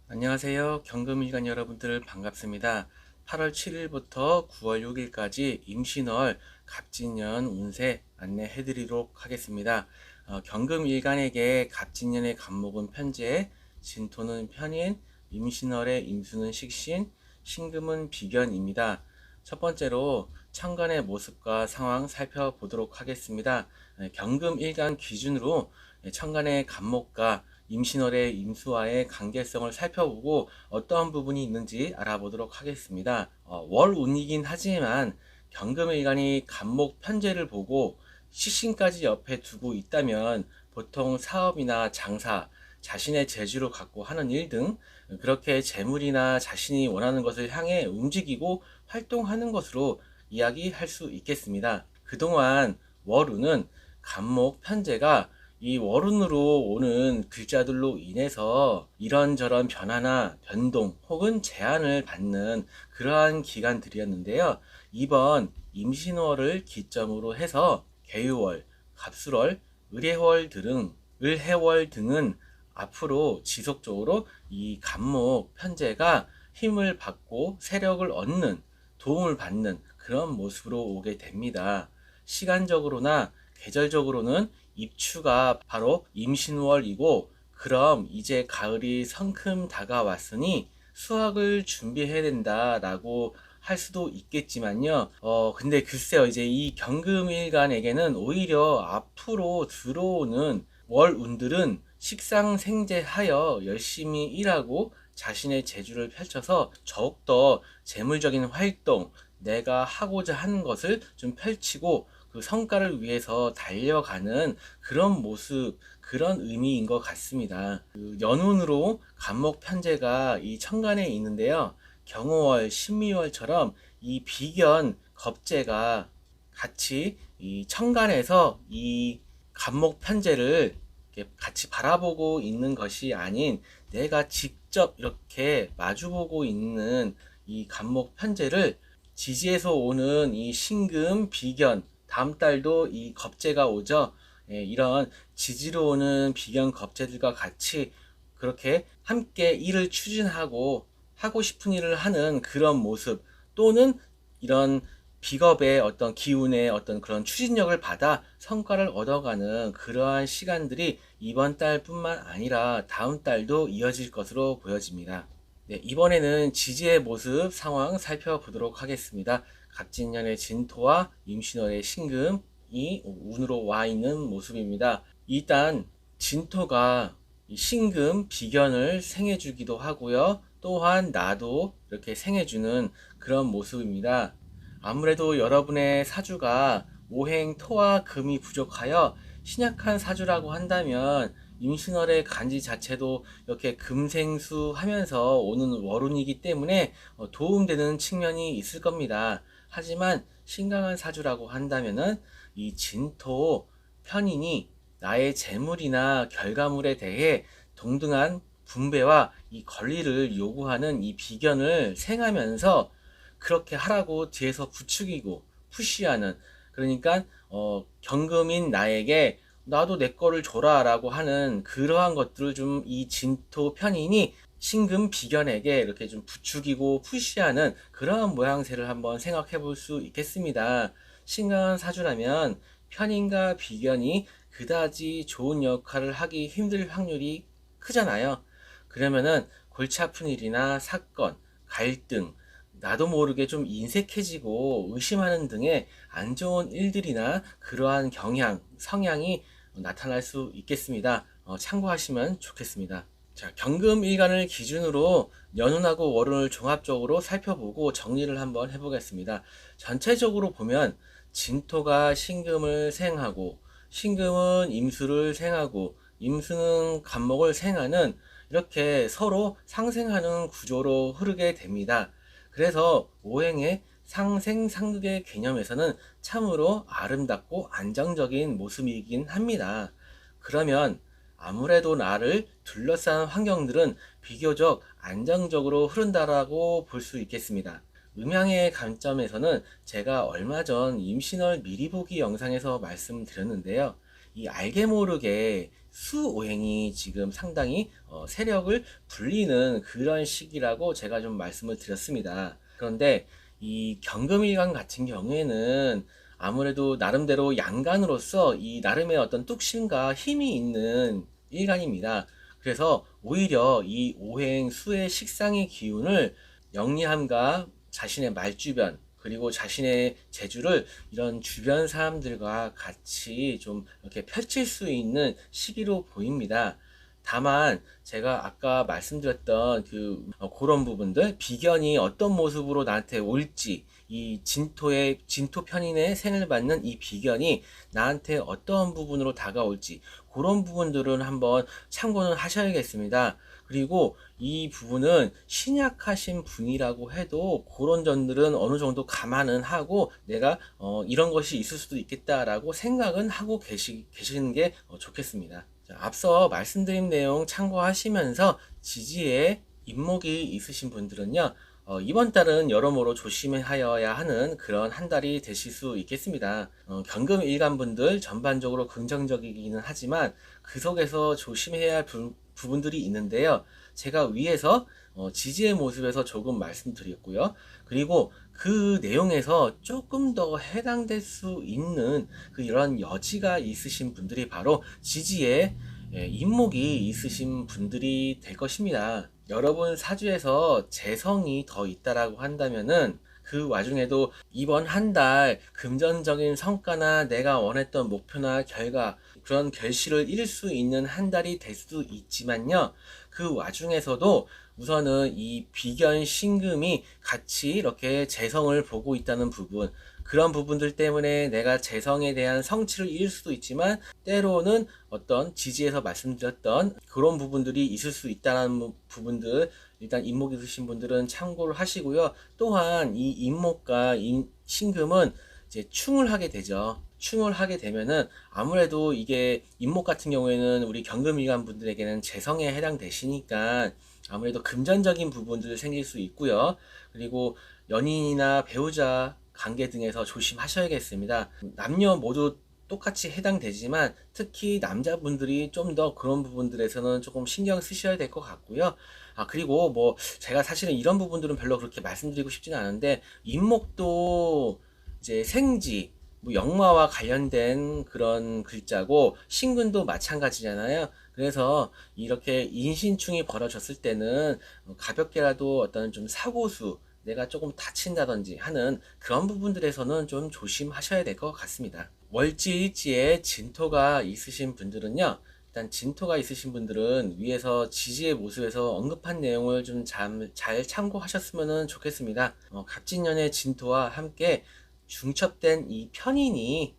안녕하세요. 경금일간 여러분들 반갑습니다. 8월 7일부터 9월 6일까지 임신월 갑진년 운세 안내해 드리도록 하겠습니다. 경금일간에게 갑진년의 갑목은 편재, 진토는 편인, 임신월의 임수는 식신, 신금은 비견입니다. 첫 번째로 천간의 모습과 상황 살펴보도록 하겠습니다. 경금일간 기준으로 천간의 갑목과 임신월의 임수와의 관계성을 살펴보고 어떠한 부분이 있는지 알아보도록 하겠습니다. 월운이긴 하지만 경금일간이 갑목 편제를 보고 식신까지 옆에 두고 있다면 보통 사업이나 장사, 자신의 재주를 갖고 하는 일 등 그렇게 재물이나 자신이 원하는 것을 향해 움직이고 활동하는 것으로 이야기할 수 있겠습니다. 그동안 월운은 갑목 편제가 이 월운으로 오는 글자들로 인해서 이런저런 변화나 변동 혹은 제한을 받는 그러한 기간들이었는데요. 이번 임신월을 기점으로 해서 개유월, 갑술월, 을해월 등은 앞으로 지속적으로 이 갑목 편제가 힘을 받고 세력을 얻는, 도움을 받는 그런 모습으로 오게 됩니다. 시간적으로나 계절적으로는 입추가 바로 임신월이고, 그럼 이제 가을이 성큼 다가왔으니 수확을 준비해야 된다라고 할 수도 있겠지만요. 근데 글쎄요, 이제 이 경금일간에게는 오히려 앞으로 들어오는 월운들은 식상생재하여 열심히 일하고 자신의 재주를 펼쳐서 더욱더 재물적인 활동, 내가 하고자 하는 것을 좀 펼치고 그 성과를 위해서 달려가는 그런 모습, 그런 의미인 것 같습니다. 그 연운으로 갑목 편제가 이 천간에 있는데요. 경호월, 신미월처럼 이 비견, 겁재가 같이 이 천간에서 이 갑목 편제를 이렇게 같이 바라보고 있는 것이 아닌 내가 직접 이렇게 마주보고 있는 이 갑목 편제를 지지에서 오는 이 신금, 비견, 다음 달도 이 겁재가 오죠. 이런 지지로 오는 비견 겁재들과 같이 그렇게 함께 일을 추진하고 하고 싶은 일을 하는 그런 모습, 또는 이런 비겁의 어떤 기운의 어떤 그런 추진력을 받아 성과를 얻어가는 그러한 시간들이 이번 달뿐만 아니라 다음 달도 이어질 것으로 보여집니다. 네, 이번에는 지지의 모습 상황 살펴보도록 하겠습니다. 갑진년의 진토와 임신월의 신금이 운으로 와 있는 모습입니다. 일단 진토가 신금 비견을 생해주기도 하고요. 또한 나도 이렇게 생해주는 그런 모습입니다. 아무래도 여러분의 사주가 오행 토와 금이 부족하여 신약한 사주라고 한다면 임신월의 간지 자체도 이렇게 금생수 하면서 오는 월운이기 때문에 도움되는 측면이 있을 겁니다. 하지만 신강한 사주라고 한다면은 이 진토 편인이 나의 재물이나 결과물에 대해 동등한 분배와 이 권리를 요구하는 이 비견을 생하면서 그렇게 하라고 뒤에서 부추기고 푸시하는, 그러니까 경금인 나에게 나도 내 거를 줘라 라고 하는 그러한 것들을 좀 이 진토 편인이 신금 비견에게 이렇게 좀 부추기고 푸시하는 그러한 모양새를 한번 생각해 볼 수 있겠습니다. 신강한 사주라면 편인과 비견이 그다지 좋은 역할을 하기 힘들 확률이 크잖아요. 그러면은 골치 아픈 일이나 사건, 갈등, 나도 모르게 좀 인색해지고 의심하는 등의 안 좋은 일들이나 그러한 경향, 성향이 나타날 수 있겠습니다. 참고하시면 좋겠습니다. 자, 경금일간을 기준으로 연운하고 월운을 종합적으로 살펴보고 정리를 한번 해보겠습니다. 전체적으로 보면 진토가 신금을 생하고, 신금은 임수를 생하고, 임수는 갑목을 생하는, 이렇게 서로 상생하는 구조로 흐르게 됩니다. 그래서 오행의 상생상극의 개념에서는 참으로 아름답고 안정적인 모습이긴 합니다. 그러면 아무래도 나를 둘러싼 환경들은 비교적 안정적으로 흐른다라고 볼 수 있겠습니다. 음양의 관점에서는 제가 얼마 전 임신월 미리 보기 영상에서 말씀드렸는데요. 이 알게 모르게 수오행이 지금 상당히 세력을 불리는 그런 시기라고 제가 좀 말씀을 드렸습니다. 그런데 이 경금일간 같은 경우에는 아무래도 나름대로 양간으로서 이 나름의 어떤 뚝심과 힘이 있는 일간입니다. 그래서 오히려 이 오행 수의 식상의 기운을 영리함과 자신의 말주변 그리고 자신의 재주를 이런 주변 사람들과 같이 좀 이렇게 펼칠 수 있는 시기로 보입니다. 다만 제가 아까 말씀드렸던 그런 부분들 비견이 어떤 모습으로 나한테 올지 이 진토 편인의 생을 받는 이 비견이 나한테 어떤 부분으로 다가올지 그런 부분들은 한번 참고는 하셔야겠습니다. 그리고 이 부분은 신약하신 분이라고 해도 그런 점들은 어느 정도 감안은 하고 내가 이런 것이 있을 수도 있겠다라고 생각은 하고 계시는 게 좋겠습니다. 자, 앞서 말씀드린 내용 참고하시면서 지지에 입목이 있으신 분들은요, 이번 달은 여러모로 조심하여야 하는 그런 한 달이 되실 수 있겠습니다. 경금 일간분들 전반적으로 긍정적이기는 하지만 그 속에서 조심해야 할 부분들이 있는데요. 제가 위에서 지지의 모습에서 조금 말씀드렸고요. 그리고 그 내용에서 조금 더 해당될 수 있는 이런 여지가 있으신 분들이 바로 지지에 인목이 있으신 분들이 될 것입니다. 여러분 사주에서 재성이 더 있다라고 한다면은 그 와중에도 이번 한 달 금전적인 성과나 내가 원했던 목표나 결과 그런 결실을 이룰 수 있는 한 달이 될 수도 있지만요. 그 와중에서도 우선은 이 비견 신금이 같이 이렇게 재성을 보고 있다는 부분 그런 부분들 때문에 내가 재성에 대한 성취를 이룰 수도 있지만 때로는 어떤 지지에서 말씀드렸던 그런 부분들이 있을 수 있다는 부분들 일단 인목이 있으신 분들은 참고를 하시고요. 또한 이 인목과 신금은 이제 충을 하게 되죠. 충을 하게 되면은 아무래도 이게 인목 같은 경우에는 우리 경금일간 분들에게는 재성에 해당되시니까 아무래도 금전적인 부분들 생길 수 있고요. 그리고 연인이나 배우자 관계 등에서 조심하셔야겠습니다. 남녀 모두 똑같이 해당되지만 특히 남자분들이 좀 더 그런 부분들에서는 조금 신경 쓰셔야 될 것 같고요. 그리고 뭐 제가 사실은 이런 부분들은 별로 그렇게 말씀드리고 싶지는 않은데 인목도 이제 생지 뭐 역마와 관련된 그런 글자고 신근도 마찬가지잖아요. 그래서 이렇게 인신충이 벌어졌을 때는 가볍게라도 어떤 좀 사고수 내가 조금 다친다든지 하는 그런 부분들에서는 좀 조심하셔야 될 것 같습니다. 월지일지에 진토가 있으신 분들은요. 일단 진토가 있으신 분들은 위에서 지지의 모습에서 언급한 내용을 좀 잘 참고하셨으면 좋겠습니다. 갑진년의 진토와 함께 중첩된 이 편인이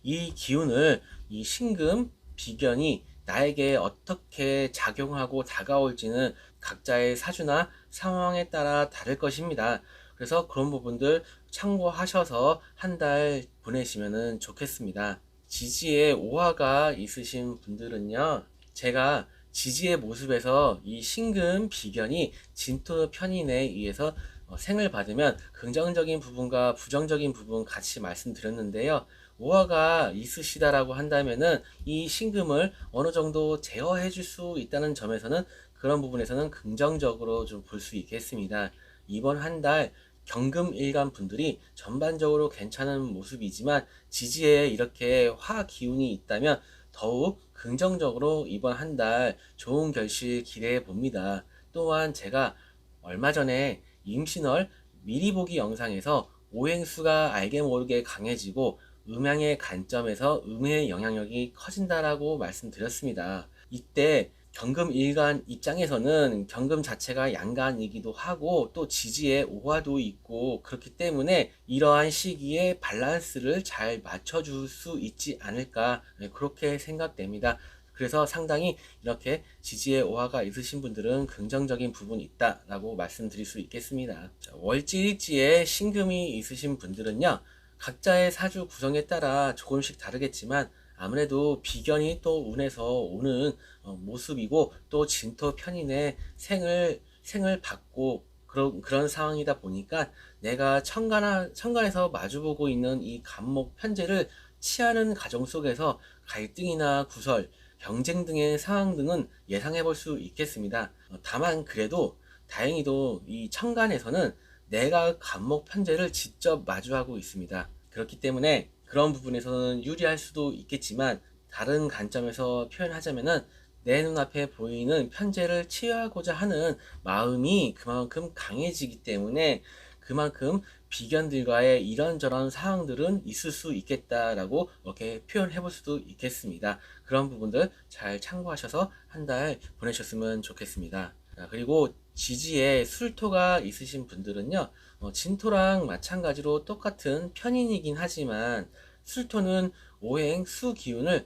이 기운을 이 신금 비견이 나에게 어떻게 작용하고 다가올지는 각자의 사주나 상황에 따라 다를 것입니다. 그래서 그런 부분들 참고하셔서 한 달 보내시면 좋겠습니다. 지지에 오화가 있으신 분들은요, 제가 지지의 모습에서 이 신금 비견이 진토 편인에 의해서 생을 받으면 긍정적인 부분과 부정적인 부분 같이 말씀드렸는데요. 오화가 있으시다라고 한다면은 이 신금을 어느 정도 제어해 줄 수 있다는 점에서는 그런 부분에서는 긍정적으로 좀 볼 수 있겠습니다. 이번 한 달 경금 일간 분들이 전반적으로 괜찮은 모습이지만 지지에 이렇게 화 기운이 있다면 더욱 긍정적으로 이번 한 달 좋은 결실 기대해 봅니다. 또한 제가 얼마 전에 임신월 미리 보기 영상에서 오행수가 알게 모르게 강해지고 음양의 관점에서 음의 영향력이 커진다라고 말씀드렸습니다. 이때 경금 일간 입장에서는 경금 자체가 양간이기도 하고 또 지지에 오화도 있고 그렇기 때문에 이러한 시기에 밸런스를 잘 맞춰줄 수 있지 않을까 그렇게 생각됩니다. 그래서 상당히 이렇게 지지에 오화가 있으신 분들은 긍정적인 부분이 있다라고 말씀드릴 수 있겠습니다. 월지일지에 신금이 있으신 분들은요. 각자의 사주 구성에 따라 조금씩 다르겠지만 아무래도 비견이 또 운에서 오는 모습이고 또 진토 편인의 생을 받고 그런 상황이다 보니까 내가 천간에서 마주보고 있는 이 간목 편제를 취하는 과정 속에서 갈등이나 구설, 경쟁 등의 상황 등은 예상해 볼 수 있겠습니다. 다만 그래도 다행히도 이 천간에서는 내가 간목 편제를 직접 마주하고 있습니다. 그렇기 때문에 그런 부분에서는 유리할 수도 있겠지만, 다른 관점에서 표현하자면은 내 눈앞에 보이는 편제를 치유하고자 하는 마음이 그만큼 강해지기 때문에 그만큼 비견들과의 이런저런 상황들은 있을 수 있겠다라고 이렇게 표현해 볼 수도 있겠습니다. 그런 부분들 잘 참고하셔서 한 달 보내셨으면 좋겠습니다. 그리고 지지에 술토가 있으신 분들은요, 진토랑 마찬가지로 똑같은 편인이긴 하지만 술토는 오행 수 기운을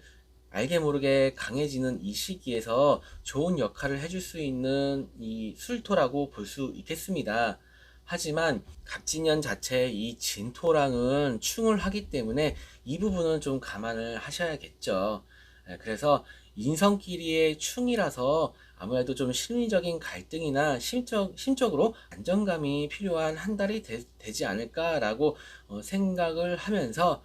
알게 모르게 강해지는 이 시기에서 좋은 역할을 해줄 수 있는 이 술토라고 볼 수 있겠습니다. 하지만 갑진년 자체 이 진토랑은 충을 하기 때문에 이 부분은 좀 감안을 하셔야겠죠. 그래서 인성끼리의 충이라서 아무래도 좀 심리적인 갈등이나 심적으로 안정감이 필요한 한 달이 되지 않을까라고 생각을 하면서,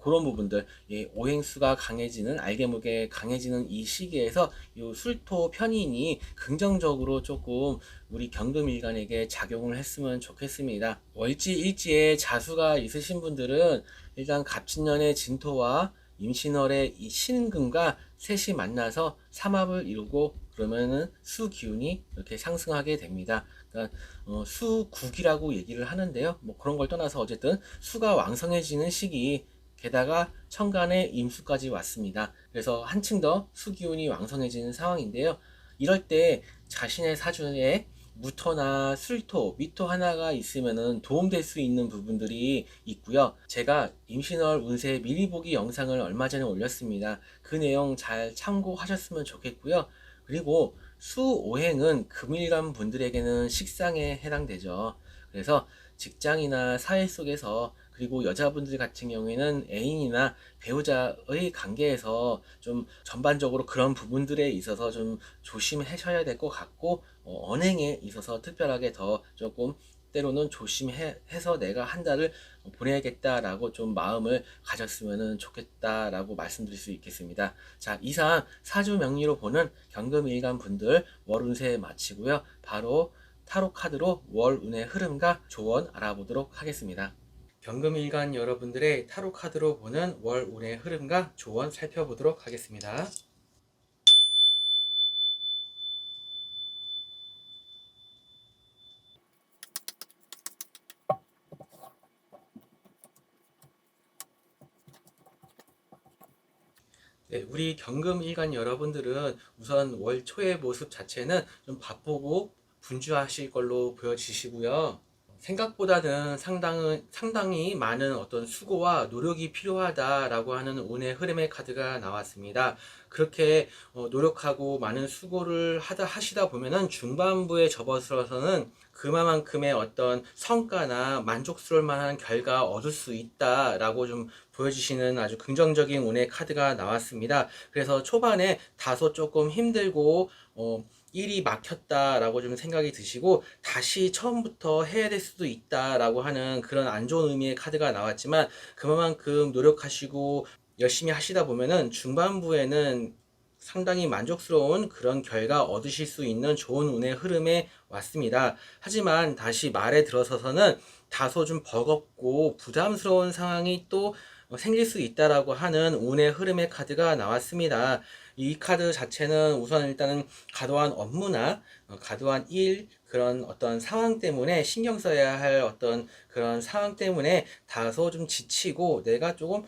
그런 부분들, 오행수가 강해지는, 알게모르게 강해지는 이 시기에서 이 술토 편인이 긍정적으로 조금 우리 경금일간에게 작용을 했으면 좋겠습니다. 월지 일지에 자수가 있으신 분들은 일단 갑진년의 진토와 임신월의 이 신금과 셋이 만나서 삼합을 이루고 그러면은 수 기운이 이렇게 상승하게 됩니다. 그러니까 수국이라고 얘기를 하는데요. 뭐 그런 걸 떠나서 어쨌든 수가 왕성해지는 시기, 게다가 천간에 임수까지 왔습니다. 그래서 한층 더 수기운이 왕성해지는 상황인데요. 이럴 때 자신의 사주에 무토나 술토, 미토 하나가 있으면 도움될 수 있는 부분들이 있고요. 제가 임신월 운세 미리 보기 영상을 얼마 전에 올렸습니다. 그 내용 잘 참고하셨으면 좋겠고요. 그리고 수오행은 금일간 분들에게는 식상에 해당되죠. 그래서 직장이나 사회 속에서, 그리고 여자분들 같은 경우에는 애인이나 배우자의 관계에서 좀 전반적으로 그런 부분들에 있어서 좀 조심하셔야 될 것 같고, 언행에 있어서 특별하게 더 조금 때로는 조심해서 내가 한 달을 보내야겠다라고 좀 마음을 가졌으면 좋겠다라고 말씀드릴 수 있겠습니다. 자, 이상 사주 명리로 보는 경금일간 분들 월운세 마치고요. 바로 타로 카드로 월 운의 흐름과 조언 알아보도록 하겠습니다. 경금일간 여러분들의 타로 카드로 보는 월 운의 흐름과 조언 살펴보도록 하겠습니다. 네, 우리 경금일간 여러분들은 우선 월 초의 모습 자체는 좀 바쁘고 분주하실 걸로 보여지시고요. 생각보다는 상당히 많은 어떤 수고와 노력이 필요하다라고 하는 운의 흐름의 카드가 나왔습니다. 그렇게 노력하고 많은 수고를 하시다 보면은 중반부에 접어들어서는 그만큼의 어떤 성과나 만족스러울 만한 결과 얻을 수 있다라고 좀 보여주시는 아주 긍정적인 운의 카드가 나왔습니다. 그래서 초반에 다소 조금 힘들고 일이 막혔다라고 좀 생각이 드시고 다시 처음부터 해야 될 수도 있다라고 하는 그런 안 좋은 의미의 카드가 나왔지만, 그만큼 노력하시고 열심히 하시다 보면은 중반부에는 상당히 만족스러운 그런 결과 얻으실 수 있는 좋은 운의 흐름에 왔습니다. 하지만 다시 말에 들어서서는 다소 좀 버겁고 부담스러운 상황이 또 생길 수 있다라고 하는 운의 흐름의 카드가 나왔습니다. 이 카드 자체는 우선 일단은 과도한 업무나 과도한 일, 그런 어떤 상황 때문에 신경 써야 할 어떤 그런 상황 때문에 다소 좀 지치고 내가 조금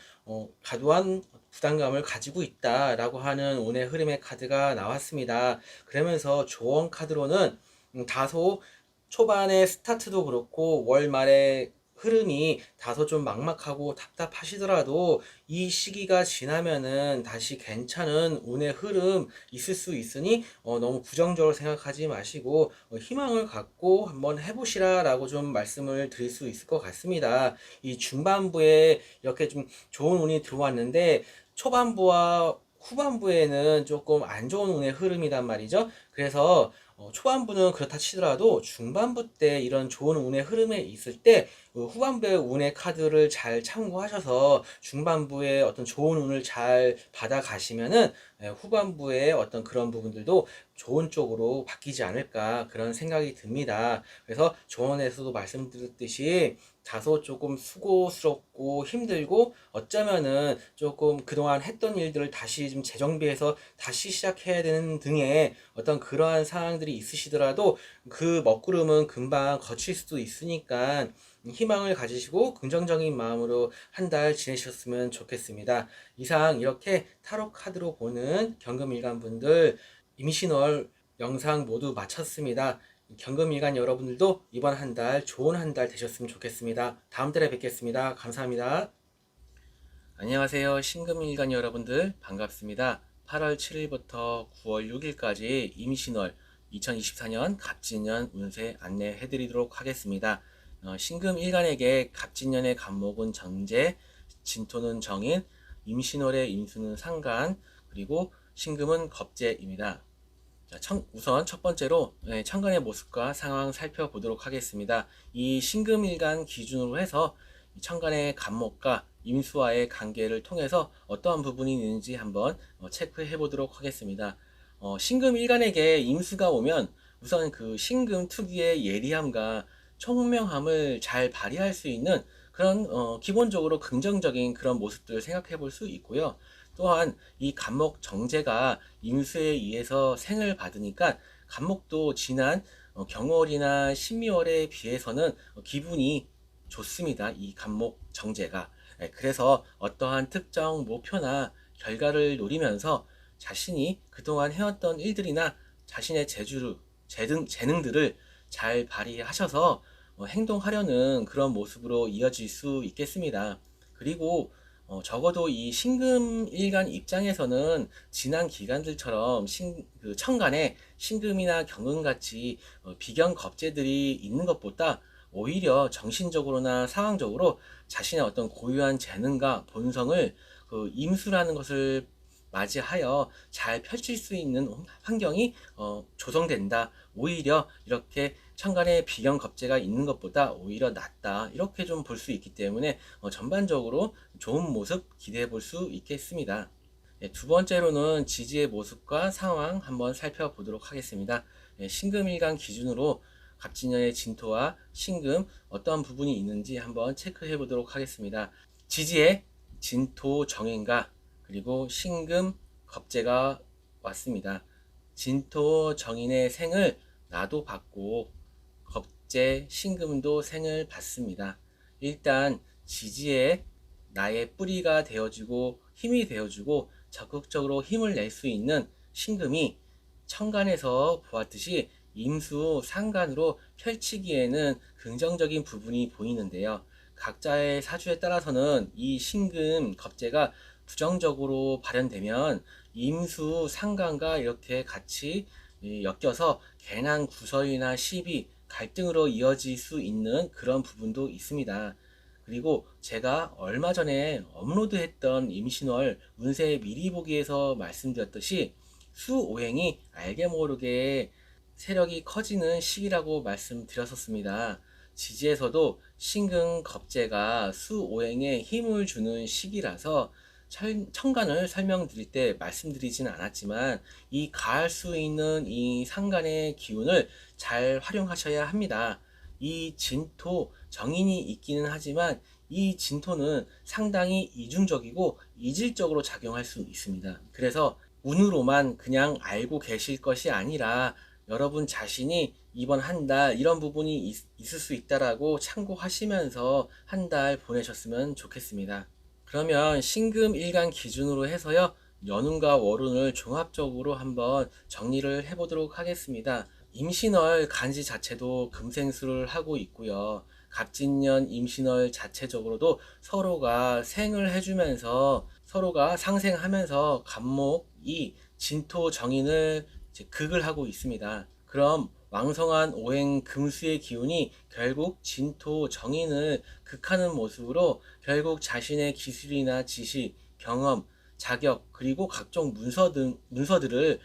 과도한 부담감을 가지고 있다라고 하는 운의 흐름의 카드가 나왔습니다. 그러면서 조언 카드로는 다소 초반의 스타트도 그렇고 월 말에 흐름이 다소 좀 막막하고 답답하시더라도 이 시기가 지나면은 다시 괜찮은 운의 흐름 있을 수 있으니 너무 부정적으로 생각하지 마시고 희망을 갖고 한번 해보시라라고 좀 말씀을 드릴 수 있을 것 같습니다. 이 중반부에 이렇게 좀 좋은 운이 들어왔는데 초반부와 후반부에는 조금 안 좋은 운의 흐름이란 말이죠. 그래서 초반부는 그렇다 치더라도 중반부 때 이런 좋은 운의 흐름에 있을 때 후반부의 운의 카드를 잘 참고하셔서 중반부에 어떤 좋은 운을 잘 받아 가시면은 후반부에 어떤 그런 부분들도 좋은 쪽으로 바뀌지 않을까 그런 생각이 듭니다. 그래서 조언에서도 말씀드렸듯이 다소 조금 수고스럽고 힘들고 어쩌면은 조금 그동안 했던 일들을 다시 좀 재정비해서 다시 시작해야 되는 등의 어떤 그러한 상황들이 있으시더라도 그 먹구름은 금방 거칠 수도 있으니까 희망을 가지시고 긍정적인 마음으로 한 달 지내셨으면 좋겠습니다. 이상 이렇게 타로 카드로 보는 경금일간분들 임시월 영상 모두 마쳤습니다. 경금일간 여러분들도 이번 한 달 좋은 한 달 되셨으면 좋겠습니다. 다음 달에 뵙겠습니다. 감사합니다. 안녕하세요. 신금일간 여러분들 반갑습니다. 8월 7일부터 9월 6일까지 임신월 2024년 갑진년 운세 안내해 드리도록 하겠습니다. 신금일간에게 갑진년의 간목은 정제, 진토는 정인, 임신월의 임수는 상간, 그리고 신금은 겁재입니다. 우선 첫 번째로 천간의 모습과 상황 살펴보도록 하겠습니다. 이 신금일간 기준으로 해서 천간의 간목과 임수와의 관계를 통해서 어떠한 부분이 있는지 한번 체크해 보도록 하겠습니다. 신금일간에게 임수가 오면 우선 그 신금 특유의 예리함과 총명함을 잘 발휘할 수 있는 그런 기본적으로 긍정적인 그런 모습들을 생각해 볼 수 있고요. 또한 이 간목 정제가 임수에 의해서 생을 받으니까 간목도 지난 경월이나 신미월에 비해서는 기분이 좋습니다. 이 간목 정제가. 그래서 어떠한 특정 목표나 결과를 노리면서 자신이 그동안 해왔던 일들이나 자신의 재능들을 잘 발휘하셔서 행동하려는 그런 모습으로 이어질 수 있겠습니다. 그리고 적어도 이 신금일간 입장에서는 지난 기간들처럼 그 천간에 신금이나 경금같이 비견 겁재들이 있는 것보다 오히려 정신적으로나 상황적으로 자신의 어떤 고유한 재능과 본성을 그 임수라는 것을 맞이하여 잘 펼칠 수 있는 환경이 조성된다. 오히려 이렇게 천간에 비견 겁재가 있는 것보다 오히려 낫다. 이렇게 좀 볼 수 있기 때문에 전반적으로 좋은 모습 기대해 볼 수 있겠습니다. 두 번째로는 지지의 모습과 상황 한번 살펴보도록 하겠습니다. 신금일간 기준으로 갑진년의 진토와 신금 어떠한 부분이 있는지 한번 체크해 보도록 하겠습니다. 지지의 진토 정인과 그리고 신금 겁재가 왔습니다. 진토 정인의 생을 나도 받고 겁재 신금도 생을 받습니다. 일단 지지에 나의 뿌리가 되어주고 힘이 되어주고 적극적으로 힘을 낼 수 있는 신금이 천간에서 보았듯이 임수 상간으로 펼치기에는 긍정적인 부분이 보이는데요. 각자의 사주에 따라서는 이 신금 겁재가 부정적으로 발현되면 임수 상간과 이렇게 같이 엮여서 괜한 구설이나 시비, 갈등으로 이어질 수 있는 그런 부분도 있습니다. 그리고 제가 얼마 전에 업로드했던 임신월 운세 미리 보기에서 말씀드렸듯이 수오행이 알게 모르게 세력이 커지는 시기라고 말씀드렸었습니다. 지지에서도 신금 겁재가 수오행에 힘을 주는 시기라서 천간을 설명드릴 때 말씀드리진 않았지만 이 가할 수 있는 이 상간의 기운을 잘 활용하셔야 합니다. 이 진토 정인이 있기는 하지만 이 진토는 상당히 이중적이고 이질적으로 작용할 수 있습니다. 그래서 운으로만 그냥 알고 계실 것이 아니라 여러분 자신이 이번 한 달 이런 부분이 있을 수 있다라고 참고하시면서 한 달 보내셨으면 좋겠습니다. 그러면 신금일간 기준으로 해서요, 연운과 월운을 종합적으로 한번 정리를 해보도록 하겠습니다. 임신월 간지 자체도 금생수를 하고 있고요. 갑진년 임신월 자체적으로도 서로가 생을 해주면서 서로가 상생하면서 갑목이 진토 정인을 극을 하고 있습니다. 그럼 왕성한 오행 금수의 기운이 결국 진토 정인을 극하는 모습으로 결국 자신의 기술이나 지식, 경험, 자격, 그리고 각종 문서들을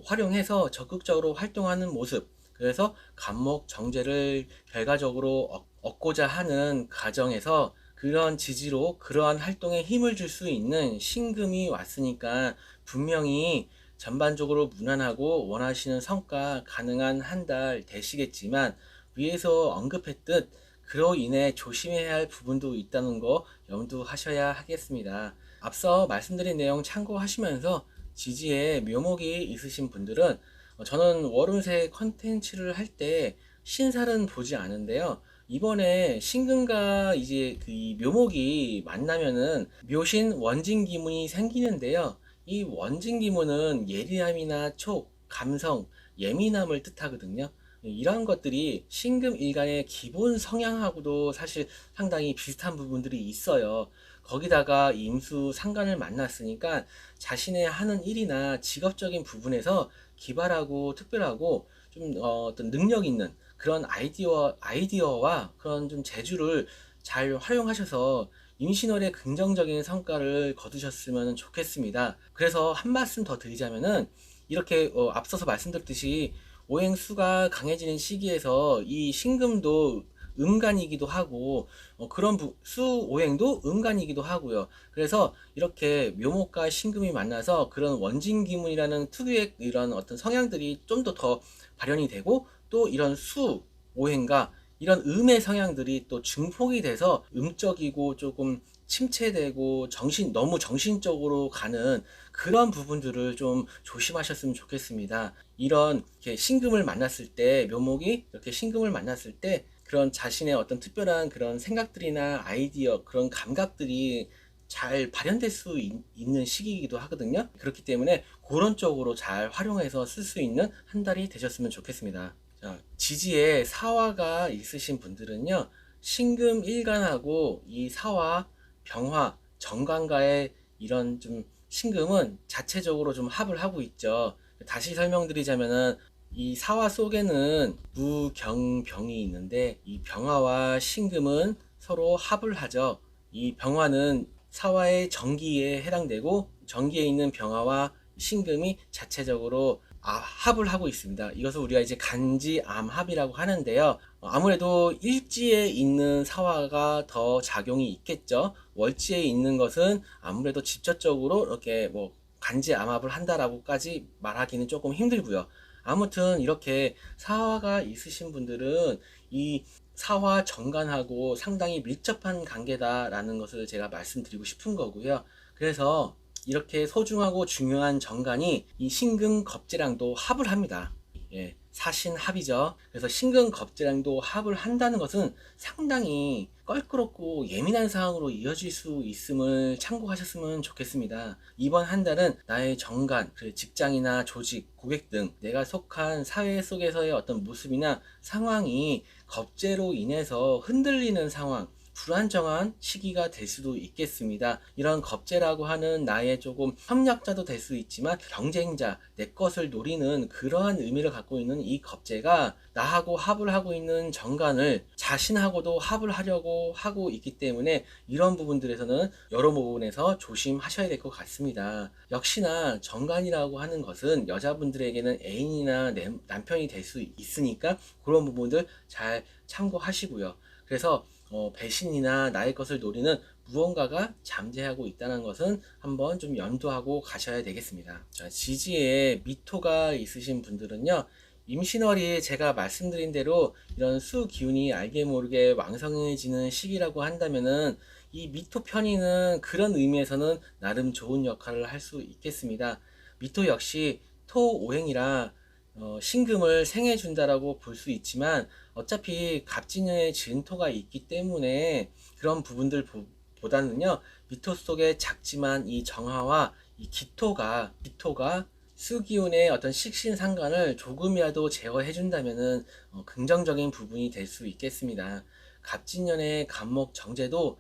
활용해서 적극적으로 활동하는 모습, 그래서 간목 정제를 결과적으로 얻고자 하는 과정에서 그런 지지로 그러한 활동에 힘을 줄 수 있는 신금이 왔으니까 분명히 전반적으로 무난하고 원하시는 성과 가능한 한 달 되시겠지만, 위에서 언급했듯 그로 인해 조심해야 할 부분도 있다는 거 염두하셔야 하겠습니다. 앞서 말씀드린 내용 참고하시면서 지지에 묘목이 있으신 분들은, 저는 월운세 컨텐츠를 할 때 신살은 보지 않은데요. 이번에 신금과 이제 그 묘목이 만나면은 묘신 원진기문이 생기는데요. 이 원진기문은 예리함이나 촉, 감성, 예민함을 뜻하거든요. 이러한 것들이 신금 일간의 기본 성향하고도 사실 상당히 비슷한 부분들이 있어요. 거기다가 임수 상간을 만났으니까 자신의 하는 일이나 직업적인 부분에서 기발하고 특별하고 좀 어떤 능력 있는 그런 아이디어와 그런 좀 재주를 잘 활용하셔서 임신월에 긍정적인 성과를 거두셨으면 좋겠습니다. 그래서 한 말씀 더 드리자면은, 이렇게 앞서서 말씀드렸듯이 오행수가 강해지는 시기에서 이 신금도 음간이기도 하고, 그런 수오행도 음간이기도 하고요. 그래서 이렇게 묘목과 신금이 만나서 그런 원진기문이라는 특유의 이런 어떤 성향들이 좀 더 발현이 되고, 또 이런 수오행과 이런 음의 성향들이 또 증폭이 돼서 음적이고 조금 침체되고 너무 정신적으로 가는 그런 부분들을 좀 조심하셨으면 좋겠습니다. 이런 이렇게 신금을 만났을 때, 묘목이 이렇게 신금을 만났을 때 그런 자신의 어떤 특별한 그런 생각들이나 아이디어, 그런 감각들이 잘 발현될 수 있는 시기이기도 하거든요. 그렇기 때문에 그런 쪽으로 잘 활용해서 쓸 수 있는 한 달이 되셨으면 좋겠습니다. 자, 지지에 사화가 있으신 분들은요, 신금 일간하고 이 사화, 병화, 정관과의 이런 좀 신금은 자체적으로 좀 합을 하고 있죠. 다시 설명드리자면은, 이 사화 속에는 무경병이 있는데 이 병화와 신금은 서로 합을 하죠. 이 병화는 사화의 정기에 해당되고, 정기에 있는 병화와 신금이 자체적으로 합을 하고 있습니다. 이것을 우리가 이제 간지암합이라고 하는데요. 아무래도 일지에 있는 사화가 더 작용이 있겠죠. 월지에 있는 것은 아무래도 직접적으로 이렇게 뭐 간지암합을 한다라고까지 말하기는 조금 힘들고요. 아무튼 이렇게 사화가 있으신 분들은 이 사화 정관하고 상당히 밀접한 관계다라는 것을 제가 말씀드리고 싶은 거고요. 그래서 이렇게 소중하고 중요한 정관이 이 신금 겁재랑도 합을 합니다. 예, 사신합이죠. 그래서 신금 겁재랑도 합을 한다는 것은 상당히 껄끄럽고 예민한 상황으로 이어질 수 있음을 참고하셨으면 좋겠습니다. 이번 한 달은 나의 정관, 직장이나 조직, 고객 등 내가 속한 사회 속에서의 어떤 모습이나 상황이 겁재로 인해서 흔들리는 상황, 불안정한 시기가 될 수도 있겠습니다. 이런 겁재라고 하는 나의 조금 협력자도 될 수 있지만 경쟁자, 내 것을 노리는 그러한 의미를 갖고 있는 이 겁재가 나하고 합을 하고 있는 정관을 자신하고도 합을 하려고 하고 있기 때문에 이런 부분들에서는 여러 부분에서 조심하셔야 될 것 같습니다. 역시나 정관이라고 하는 것은 여자분들에게는 애인이나 남편이 될 수 있으니까 그런 부분들 잘 참고하시고요. 그래서 배신이나 나의 것을 노리는 무언가가 잠재하고 있다는 것은 한번 좀 염두하고 가셔야 되겠습니다. 자, 지지에 미토가 있으신 분들은요, 임신월이 제가 말씀드린 대로 이런 수 기운이 알게 모르게 왕성해지는 시기라고 한다면은, 이 미토 편의는 그런 의미에서는 나름 좋은 역할을 할 수 있겠습니다. 미토 역시 토오행이라 신금을 생해준다라고 볼 수 있지만, 어차피 갑진년의 진토가 있기 때문에 그런 부분들 보다는요, 미토 속에 작지만 이 정화와 이 기토가 수기운의 어떤 식신상관을 조금이라도 제어해준다면은 긍정적인 부분이 될 수 있겠습니다. 갑진년의 갑목 정제도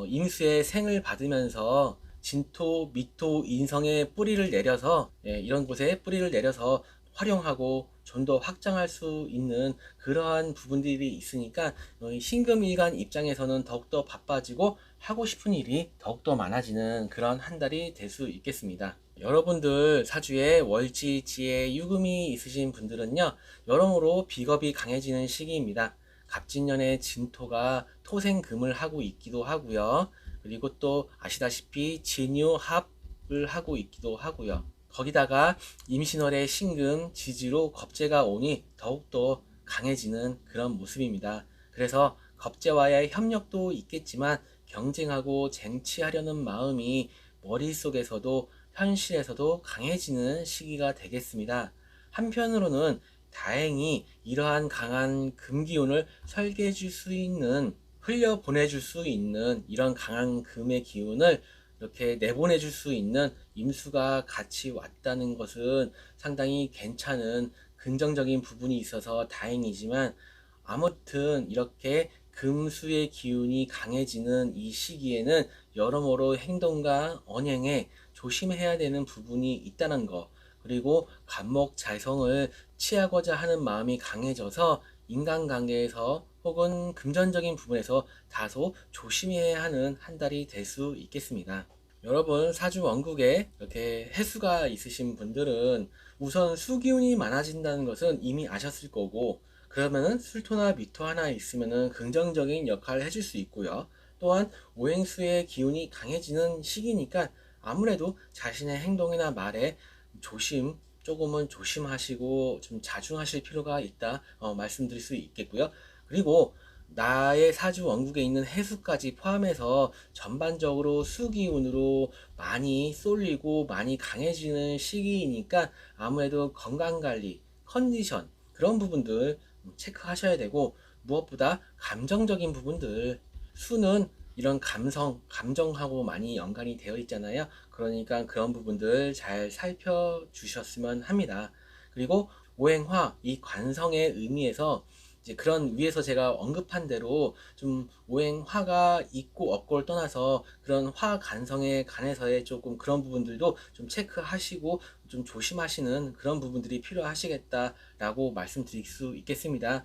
임수의 생을 받으면서 진토, 미토, 인성의 뿌리를 내려서, 이런 곳에 뿌리를 내려서 활용하고 좀 더 확장할 수 있는 그러한 부분들이 있으니까 신금일간 입장에서는 더욱더 바빠지고 하고 싶은 일이 더욱더 많아지는 그런 한 달이 될 수 있겠습니다. 여러분들 사주에 월지, 지에, 유금이 있으신 분들은요, 여러모로 비겁이 강해지는 시기입니다. 갑진년에 진토가 토생금을 하고 있기도 하고요. 그리고 또 아시다시피 진유합을 하고 있기도 하고요. 거기다가 임신월의 신금, 지지로 겁재가 오니 더욱더 강해지는 그런 모습입니다. 그래서 겁재와의 협력도 있겠지만 경쟁하고 쟁취하려는 마음이 머릿속에서도 현실에서도 강해지는 시기가 되겠습니다. 한편으로는 다행히 이러한 강한 금기운을 설계해 줄 수 있는, 흘려 보내줄 수 있는 이런 강한 금의 기운을 이렇게 내보내 줄 수 있는 임수가 같이 왔다는 것은 상당히 괜찮은 긍정적인 부분이 있어서 다행이지만, 아무튼 이렇게 금수의 기운이 강해지는 이 시기에는 여러모로 행동과 언행에 조심해야 되는 부분이 있다는 거, 그리고 간목자성을 취하고자 하는 마음이 강해져서 인간관계에서 혹은 금전적인 부분에서 다소 조심해야 하는 한 달이 될 수 있겠습니다. 여러분 사주 원국에 이렇게 해수가 있으신 분들은 우선 수기운이 많아진다는 것은 이미 아셨을 거고, 그러면은 술토나 미토 하나 있으면은 긍정적인 역할을 해줄 수 있고요. 또한 오행수의 기운이 강해지는 시기니까 아무래도 자신의 행동이나 말에 조금은 조심하시고 좀 자중하실 필요가 있다, 말씀드릴 수 있겠고요. 그리고 나의 사주 원국에 있는 해수까지 포함해서 전반적으로 수기운으로 많이 쏠리고 많이 강해지는 시기이니까 아무래도 건강관리, 컨디션 그런 부분들 체크하셔야 되고, 무엇보다 감정적인 부분들, 수는 이런 감정하고 많이 연관이 되어 있잖아요. 그러니까 그런 부분들 잘 살펴주셨으면 합니다. 그리고 오행화, 이 관성의 의미에서 이제 그런 위에서 제가 언급한 대로 좀 오행화가 있고 없고를 떠나서 그런 화 간성에 관해서의 조금 그런 부분들도 좀 체크하시고 좀 조심하시는 그런 부분들이 필요하시겠다라고 말씀드릴 수 있겠습니다.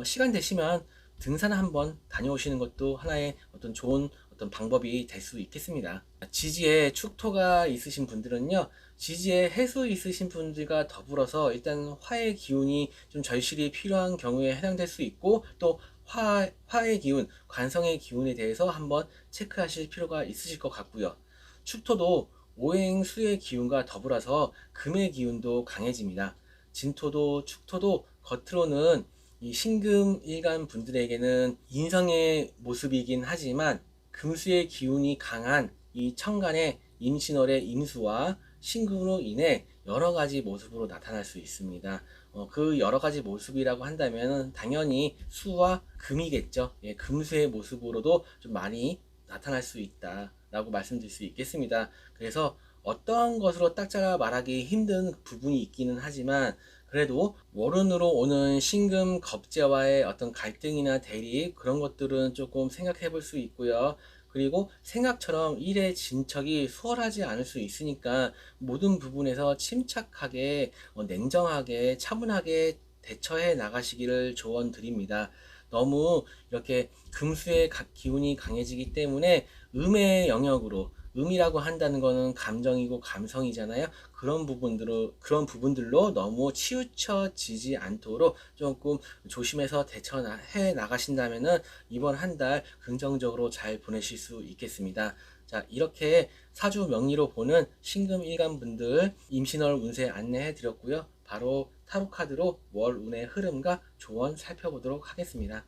시간 되시면 등산 한번 다녀오시는 것도 하나의 어떤 좋은 어떤 방법이 될 수 있겠습니다. 지지에 축토가 있으신 분들은요, 지지에 해수 있으신 분들과 더불어서 일단 화의 기운이 좀 절실히 필요한 경우에 해당될 수 있고, 또 화의 기운, 관성의 기운에 대해서 한번 체크하실 필요가 있으실 것 같고요. 축토도 오행수의 기운과 더불어서 금의 기운도 강해집니다. 진토도 축토도 겉으로는 이 신금일간 분들에게는 인성의 모습이긴 하지만 금수의 기운이 강한 이 천간의 임신월의 임수와 신금으로 인해 여러 가지 모습으로 나타날 수 있습니다. 그 여러 가지 모습이라고 한다면 당연히 수와 금이겠죠. 예, 금수의 모습으로도 좀 많이 나타날 수 있다라고 말씀드릴 수 있겠습니다. 그래서 어떠한 것으로 딱 잘라 말하기 힘든 부분이 있기는 하지만, 그래도 월운으로 오는 신금 겁재와의 어떤 갈등이나 대립 그런 것들은 조금 생각해 볼 수 있고요. 그리고 생각처럼 일의 진척이 수월하지 않을 수 있으니까 모든 부분에서 침착하게, 냉정하게, 차분하게 대처해 나가시기를 조언드립니다. 너무 이렇게 금수의 기운이 강해지기 때문에 음의 영역으로, 음이라고 한다는 거는 감정이고 감성이잖아요. 그런 부분들로 너무 치우쳐지지 않도록 조금 조심해서 대처해 나가신다면은 이번 한 달 긍정적으로 잘 보내실 수 있겠습니다. 자, 이렇게 사주 명리로 보는 신금 일간 분들 임신월 운세 안내해 드렸고요. 바로 타로 카드로 월 운의 흐름과 조언 살펴보도록 하겠습니다.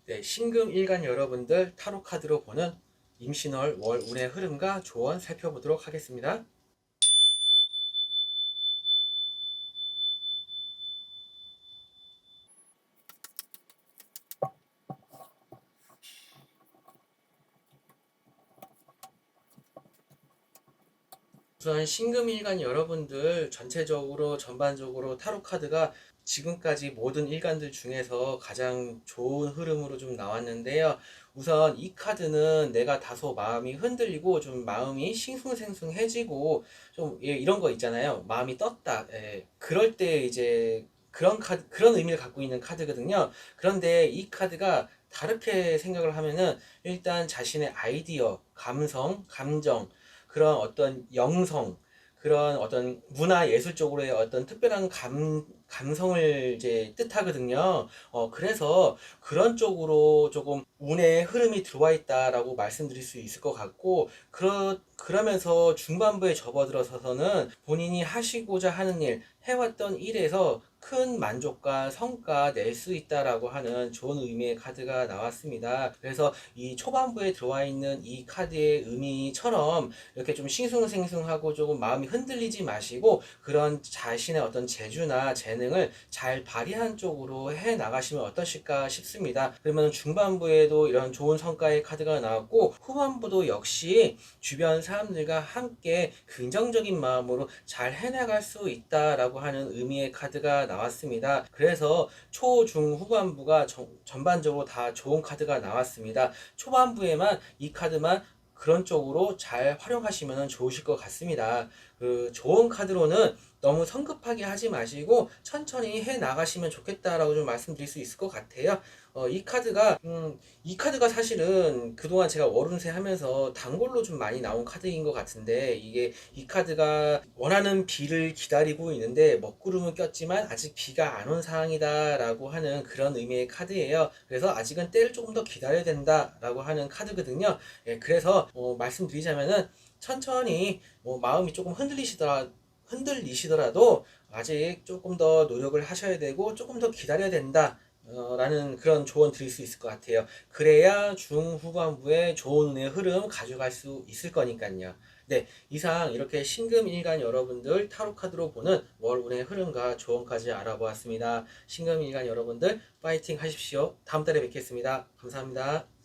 네, 신금 일간 여러분들 타로 카드로 보는 임신월 월 운의 흐름과 조언 살펴보도록 하겠습니다. 우선 신금일간 여러분들 전체적으로 전반적으로 타로 카드가 지금까지 모든 일간들 중에서 가장 좋은 흐름으로 좀 나왔는데요. 우선 이 카드는 내가 다소 마음이 흔들리고 좀 마음이 싱숭생숭해지고 좀, 예, 이런 거 있잖아요. 마음이 떴다. 예, 그럴 때 이제 그런 의미를 갖고 있는 카드거든요. 그런데 이 카드가 다르게 생각을 하면은 일단 자신의 아이디어, 감성, 감정, 그런 어떤 영성, 그런 어떤 문화 예술 쪽으로의 어떤 특별한 감성을 이제 뜻하거든요. 그래서 그런 쪽으로 조금 운의 흐름이 들어와 있다라고 말씀드릴 수 있을 것 같고, 그러면서 중반부에 접어들어서서는 본인이 하시고자 하는 일, 해왔던 일에서 큰 만족과 성과 낼 수 있다라고 하는 좋은 의미의 카드가 나왔습니다. 그래서 이 초반부에 들어와 있는 이 카드의 의미처럼 이렇게 좀 싱숭생숭하고 조금 마음이 흔들리지 마시고 그런 자신의 어떤 재주나 재능을 잘 발휘한 쪽으로 해 나가시면 어떠실까 싶습니다. 그러면 중반부에도 이런 좋은 성과의 카드가 나왔고 후반부도 역시 주변 사람들과 함께 긍정적인 마음으로 잘 해나갈 수 있다라고 하는 의미의 카드가 나왔습니다. 그래서 초, 중, 후반부가 전반적으로 다 좋은 카드가 나왔습니다. 초반부에만 이 카드만 그런 쪽으로 잘 활용하시면 좋으실 것 같습니다. 그 좋은 카드로는 너무 성급하게 하지 마시고 천천히 해 나가시면 좋겠다라고 좀 말씀드릴 수 있을 것 같아요. 이 카드가 사실은 그동안 제가 월운세 하면서 단골로 좀 많이 나온 카드인 것 같은데, 이게 이 카드가 원하는 비를 기다리고 있는데 먹구름은 꼈지만 아직 비가 안 온 상황이다라고 하는 그런 의미의 카드예요. 그래서 아직은 때를 조금 더 기다려야 된다라고 하는 카드거든요. 예, 그래서 말씀드리자면은 천천히 마음이 조금 흔들리시더라도 아직 조금 더 노력을 하셔야 되고 조금 더 기다려야 된다. 라는 그런 조언 드릴 수 있을 것 같아요. 그래야 중후반부에 좋은 운의 흐름 가져갈 수 있을 거니까요. 네, 이상 이렇게 신금일간 여러분들 타로카드로 보는 월 운의 흐름과 조언까지 알아보았습니다. 신금일간 여러분들 파이팅 하십시오. 다음 달에 뵙겠습니다. 감사합니다.